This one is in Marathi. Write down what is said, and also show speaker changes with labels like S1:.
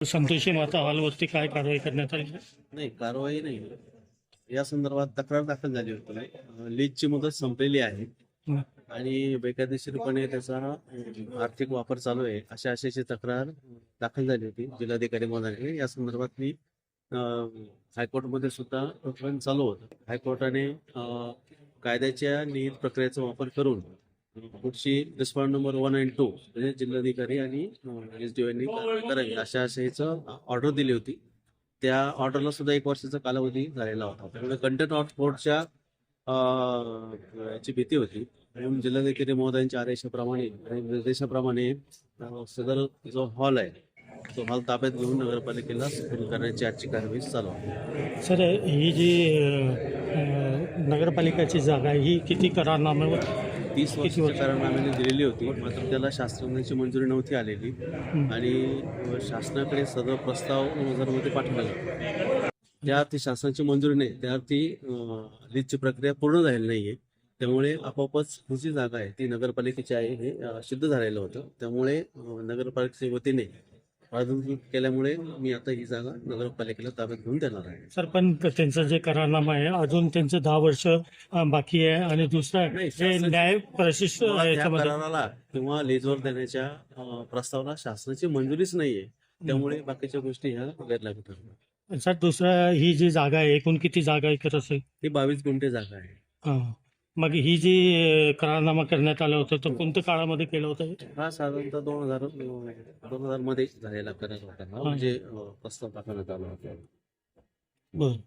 S1: संतोषी माता हॉलवरती काय कारवाई करण्यात आली?
S2: नाही, कारवाई नाही. या संदर्भात तक्रार दाखल झाली होती. लीजची मुदत संपलेली आहे
S1: हं.
S2: आणि बेकायदेशीरपणे त्याचा आर्थिक वापर चालू आहे अशा आशयाची तक्रार दाखल झाली होती जिल्हाधिकारी महोदयांकडे. या संदर्भात मी हायकोर्टमध्ये सुद्धा प्रकरण चालू होतं. हायकोर्टाने कायद्याच्या निहित प्रक्रियेचा वापर करून पुढची रिस्पॉन्ड नंबर 1 आणि 2 म्हणजे जिल्हाधिकारी आणि SDO यांनी कारवाई करावी अशा आशयाचं ऑर्डर दिली होती. त्या ऑर्डरला सुद्धा 1 वर्षाचा कालावधी झालेला होता. त्यामुळे कंटेंट ऑफ कोर्टच्या याची भीती होती म्हणून जिल्हाधिकारी महोदयांच्या आदेशाप्रमाणे आणि निर्देशाप्रमाणे सदर जो हॉल आहे तो हॉल ताब्यात घेऊन नगरपालिकेला सुरू करण्याची आजची कारवाई चालू आहे.
S1: सर, ही जी नगरपालिकेची जागा आहे ही किती करारनाम्यावर
S2: 30 वर्षाच्या करारनाम्याने दिलेली होती, मात्र त्याला शासनाची मंजुरी नव्हती आलेली आणि शासनाकडे सदर प्रस्ताव 2000 मध्ये पाठवला गेला. त्याअर्थी शासनाची मंजुरी नाही, त्याअर्थी लीजची प्रक्रिया पूर्ण झालेली नाहीये. त्यामुळे आपोआपच ही जी जागा आहे ती नगरपालिकेची आहे हे सिद्ध झालेलं होतं. त्यामुळे नगरपालिकेच्या वतीने प्राधिकरण केल्यामुळे मी आता ही जागा नगरपालिकेला ताब्यात घेऊन देणार आहे.
S1: सर, पण त्यांचं जे करारनामा आहे अजून त्यांचं 10 वर्ष बाकी आहे आणि दुसरं
S2: नाही,
S1: जे न्याय प्रशिष्ट
S2: त्या
S1: याच्यामध्ये
S2: कराराला किंवा लीजवर देण्याच्या प्रस्तावाला शासनाची मंजुरीच नाहीये. त्यामुळे बाकीच्या गोष्टी ह्या गैरलागू ठरणार.
S1: सर, दुसरं ही जी जागा आहे एकूण किती जागा एकत्र असेल?
S2: ही 22 गुंठे जागा आहे.
S1: हां. मग ही जी करारनामा करण्यात आलं होतं तर कोणत्या काळामध्ये केलं होतं?
S2: हा साधारणतः 2000 मध्ये झालेला करार होता, म्हणजे प्रस्ताव टाकण्यात आला होता.
S1: बरं.